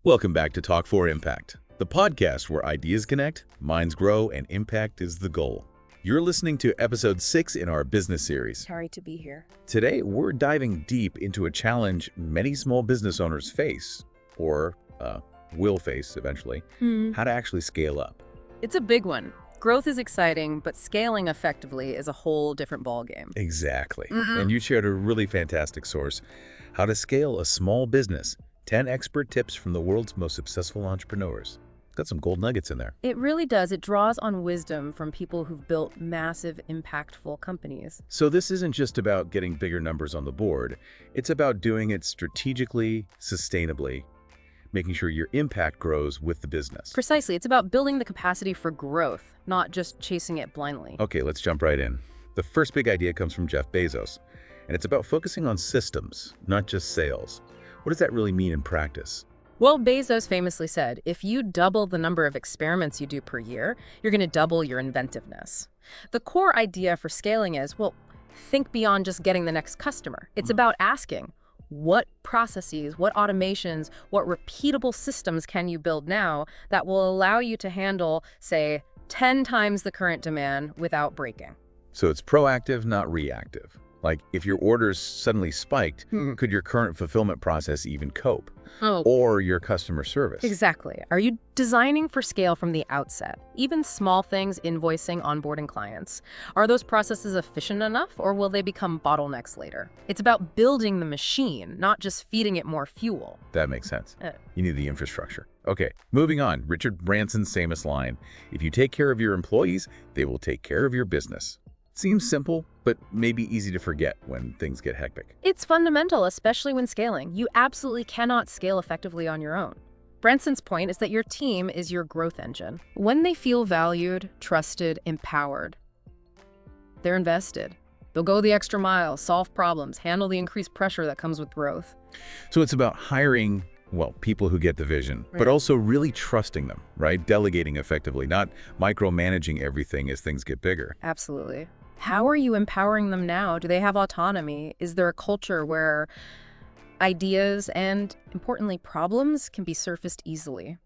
Welcome back to Talk for Impact, the podcast where ideas connect, minds grow, and impact is the goal. You're listening to episode 6 in our business series. Sorry to be here. Today, we're diving deep into a challenge many small business owners face, or will face eventually, how to actually scale up. It's a big one. Growth is exciting, but scaling effectively is a whole different ballgame. Exactly. And you shared a really fantastic source, how to scale a small business. 10 expert tips from the world's most successful entrepreneurs. Got some gold nuggets in there. It really does. It draws on wisdom from people who've built massive, impactful companies. So this isn't just about getting bigger numbers on the board. It's about doing it strategically, sustainably, making sure your impact grows with the business. Precisely. It's about building the capacity for growth, not just chasing it blindly. Okay, let's jump right in. The first big idea comes from Jeff Bezos, and it's about focusing on systems, not just sales. What does that really mean in practice? Well, Bezos famously said, if you double the number of experiments you do per year, you're going to double your inventiveness. The core idea for scaling is, well, think beyond just getting the next customer. It's about asking, what processes, what automations, what repeatable systems can you build now that will allow you to handle, say, 10 times the current demand without breaking? So it's proactive, not reactive. Like, if your orders suddenly spiked, could your current fulfillment process even cope? Or your customer service? Exactly. Are you designing for scale from the outset? Even small things, invoicing, onboarding clients. Are those processes efficient enough, or will they become bottlenecks later? It's about building the machine, not just feeding it more fuel. That makes sense. You need the infrastructure. Okay, moving on. Richard Branson's famous line, if you take care of your employees, they will take care of your business. Seems simple, but maybe easy to forget when things get hectic. It's fundamental, especially when scaling. You absolutely cannot scale effectively on your own. Branson's point is that your team is your growth engine. When they feel valued, trusted, empowered, they're invested. They'll go the extra mile, solve problems, handle the increased pressure that comes with growth. So it's about hiring, well, people who get the vision, but also really trusting them, right? Delegating effectively, not micromanaging everything as things get bigger. Absolutely. How are you empowering them now? Do they have autonomy? Is there a culture where ideas and, importantly, problems can be surfaced easily?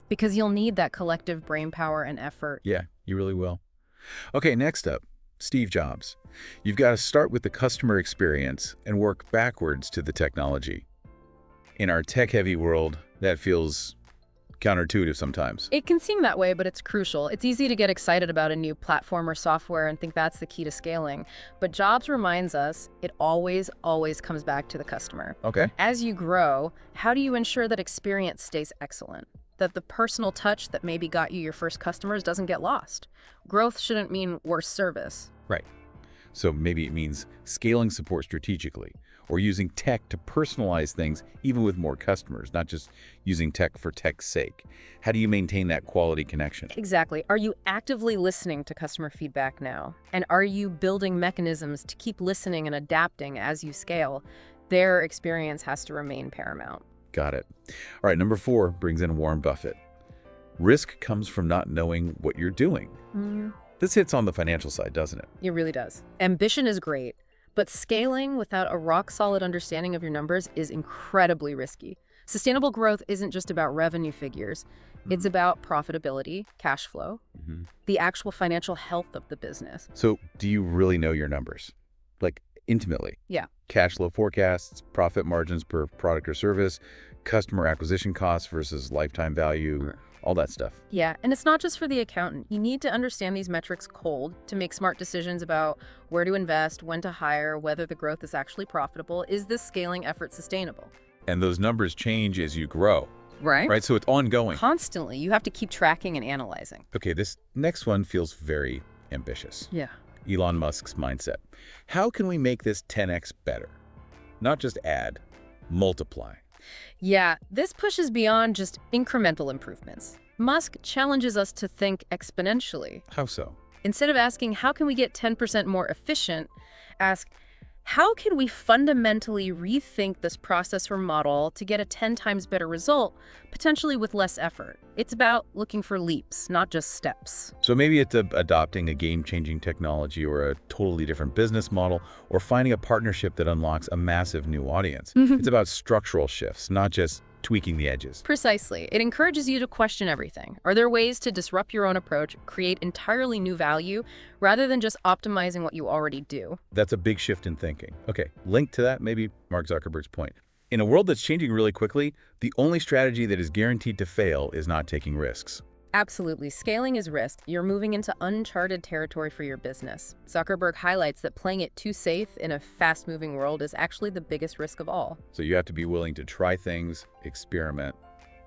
Because you'll need that collective brainpower and effort. Yeah, you really will. Okay, next up, Steve Jobs. You've got to start with the customer experience and work backwards to the technology. In our tech-heavy world, that feels counterintuitive sometimes. It can seem that way, but it's crucial. It's easy to get excited about a new platform or software and think that's the key to scaling. But Jobs reminds us it always comes back to the customer. Okay. As you grow, how do you ensure that experience stays excellent? That the personal touch that maybe got you your first customers doesn't get lost? Growth shouldn't mean worse service. Right. So maybe it means scaling support strategically, or using tech to personalize things even with more customers, not just using tech for tech's sake. How do you maintain that quality connection? Exactly. Are you actively listening to customer feedback now? And are you building mechanisms to keep listening and adapting as you scale? Their experience has to remain paramount. Got it. All right, number 4 brings in Warren Buffett. Risk comes from not knowing what you're doing. This hits on the financial side, doesn't it? It really does. Ambition is great, but scaling without a rock-solid understanding of your numbers is incredibly risky. Sustainable growth isn't just about revenue figures. It's about profitability, cash flow, the actual financial health of the business. So do you really know your numbers? Like, intimately? Yeah. Cash flow forecasts, profit margins per product or service, customer acquisition costs versus lifetime value, all that stuff. Yeah, and it's not just for the accountant. You need to understand these metrics cold to make smart decisions about where to invest, when to hire, whether the growth is actually profitable. Is this scaling effort sustainable? And those numbers change as you grow. Right? So it's ongoing. Constantly. You have to keep tracking and analyzing. Okay, this next one feels very ambitious. Yeah. Elon Musk's mindset. How can we make this 10x better? Not just add, multiply. Yeah, this pushes beyond just incremental improvements. Musk challenges us to think exponentially. How so? Instead of asking, how can we get 10% more efficient, ask, how can we fundamentally rethink this process or model to get a 10 times better result, potentially with less effort? It's about looking for leaps, not just steps. So maybe it's adopting a game-changing technology or a totally different business model, or finding a partnership that unlocks a massive new audience. It's about structural shifts, not just tweaking the edges. Precisely. It encourages you to question everything. Are there ways to disrupt your own approach, create entirely new value, rather than just optimizing what you already do? That's a big shift in thinking. Okay, linked to that, maybe Mark Zuckerberg's point. In a world that's changing really quickly, the only strategy that is guaranteed to fail is not taking risks. Absolutely. Scaling is risk. You're moving into uncharted territory for your business. Zuckerberg highlights that playing it too safe in a fast-moving world is actually the biggest risk of all. So you have to be willing to try things, experiment,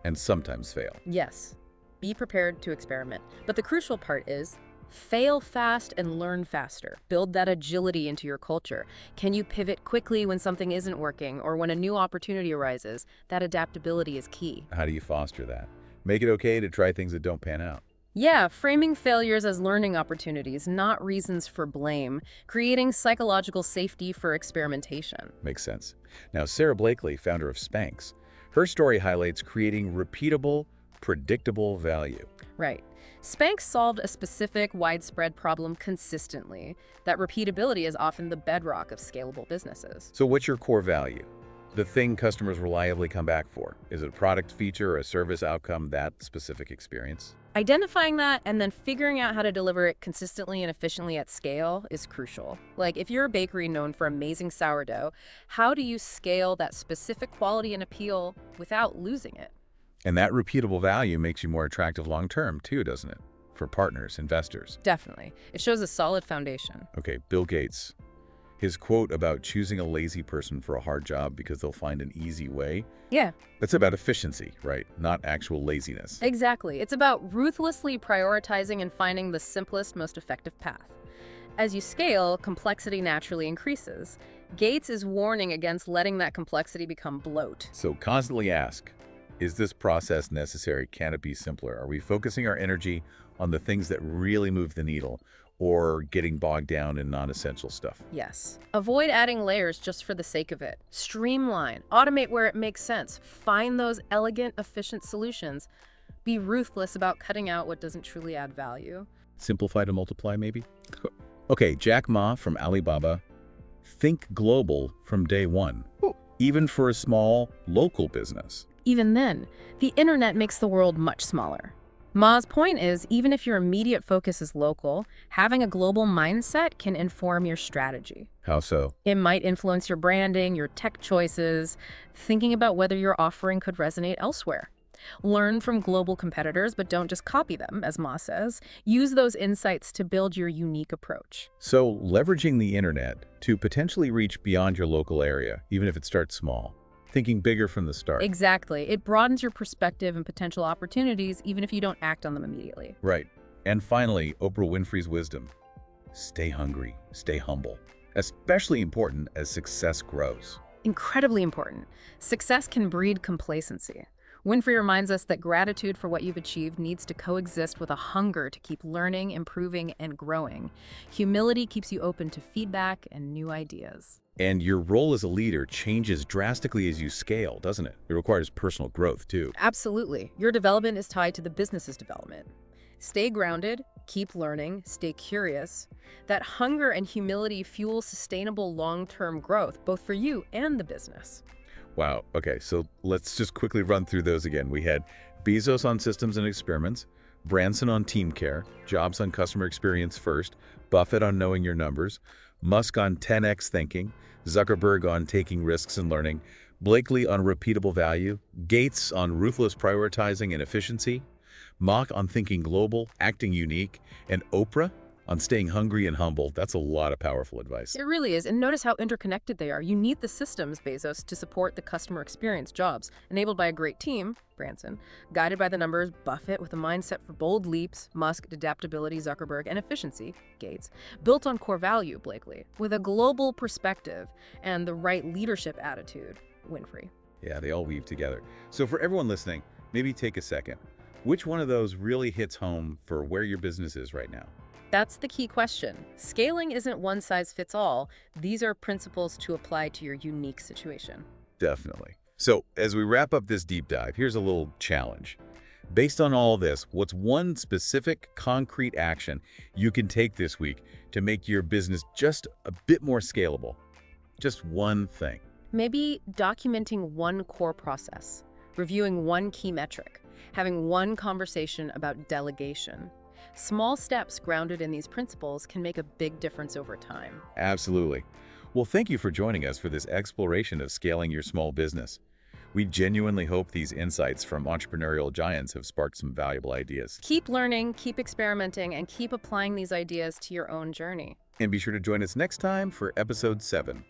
and sometimes fail. Yes, be prepared to experiment. But the crucial part is fail fast and learn faster. Build that agility into your culture. Can you pivot quickly when something isn't working or when a new opportunity arises? That adaptability is key. How do you foster that? Make it okay to try things that don't pan out. Yeah, framing failures as learning opportunities, not reasons for blame, creating psychological safety for experimentation. Makes sense. Now, Sarah Blakely, founder of Spanx, her story highlights creating repeatable, predictable value. Right. Spanx solved a specific, widespread problem consistently. That repeatability is often the bedrock of scalable businesses. So what's your core value? The thing customers reliably come back for? Is it a product feature or a service outcome, that specific experience? Identifying that and then figuring out how to deliver it consistently and efficiently at scale is crucial. Like, if you're a bakery known for amazing sourdough, how do you scale that specific quality and appeal without losing it? And that repeatable value makes you more attractive long-term too, doesn't it? For partners, investors. Definitely. It shows a solid foundation. Okay, Bill Gates. His quote about choosing a lazy person for a hard job because they'll find an easy way. Yeah. That's about efficiency, right? Not actual laziness. Exactly. It's about ruthlessly prioritizing and finding the simplest, most effective path. As you scale, complexity naturally increases. Gates is warning against letting that complexity become bloat. So constantly ask, is this process necessary? Can it be simpler? Are we focusing our energy on the things that really move the needle, or getting bogged down in non-essential stuff? Yes. Avoid adding layers just for the sake of it. Streamline. Automate where it makes sense. Find those elegant, efficient solutions. Be ruthless about cutting out what doesn't truly add value. Simplify to multiply, maybe? Okay, Jack Ma from Alibaba. Think global from day one, even for a small, local business. Even then, the internet makes the world much smaller. Ma's point is, even if your immediate focus is local, having a global mindset can inform your strategy. How so? It might influence your branding, your tech choices, thinking about whether your offering could resonate elsewhere. Learn from global competitors, but don't just copy them, as Ma says. Use those insights to build your unique approach. So, leveraging the internet to potentially reach beyond your local area, even if it starts small. Thinking bigger from the start. Exactly. It broadens your perspective and potential opportunities, even if you don't act on them immediately. Right. And finally, Oprah Winfrey's wisdom. Stay hungry, stay humble. Especially important as success grows. Incredibly important. Success can breed complacency. Winfrey reminds us that gratitude for what you've achieved needs to coexist with a hunger to keep learning, improving, and growing. Humility keeps you open to feedback and new ideas. And your role as a leader changes drastically as you scale, doesn't it? It requires personal growth, too. Absolutely. Your development is tied to the business's development. Stay grounded, keep learning, stay curious. That hunger and humility fuel sustainable long-term growth, both for you and the business. Wow. Okay, so let's just quickly run through those again. We had Bezos on systems and experiments, Branson on team care, Jobs on customer experience first, Buffett on knowing your numbers, Musk on 10x thinking, Zuckerberg on taking risks and learning, Blakely on repeatable value, Gates on ruthless prioritizing and efficiency, Ma on thinking global, acting unique, and Oprah on staying hungry and humble. That's a lot of powerful advice. It really is. And notice how interconnected they are. You need the systems, Bezos, to support the customer experience, Jobs, enabled by a great team, Branson, guided by the numbers, Buffett, with a mindset for bold leaps, Musk, adaptability, Zuckerberg, and efficiency, Gates, built on core value, Blakely, with a global perspective and the right leadership attitude, Winfrey. Yeah, they all weave together. So for everyone listening, maybe take a second. Which one of those really hits home for where your business is right now? That's the key question. Scaling isn't one size fits all. These are principles to apply to your unique situation. Definitely. So as we wrap up this deep dive, here's a little challenge. Based on all this, what's one specific concrete action you can take this week to make your business just a bit more scalable? Just one thing. Maybe documenting one core process. reviewing one key metric, having one conversation about delegation. Small steps grounded in these principles can make a big difference over time. Absolutely. Well, thank you for joining us for this exploration of scaling your small business. We genuinely hope these insights from entrepreneurial giants have sparked some valuable ideas. Keep learning, keep experimenting, and keep applying these ideas to your own journey. And be sure to join us next time for Episode 7.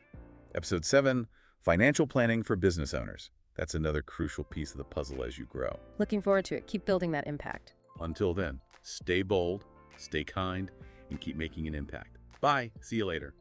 Episode 7, Financial Planning for Business Owners. That's another crucial piece of the puzzle as you grow. Looking forward to it. Keep building that impact. Until then, stay bold, stay kind, and keep making an impact. Bye. See you later.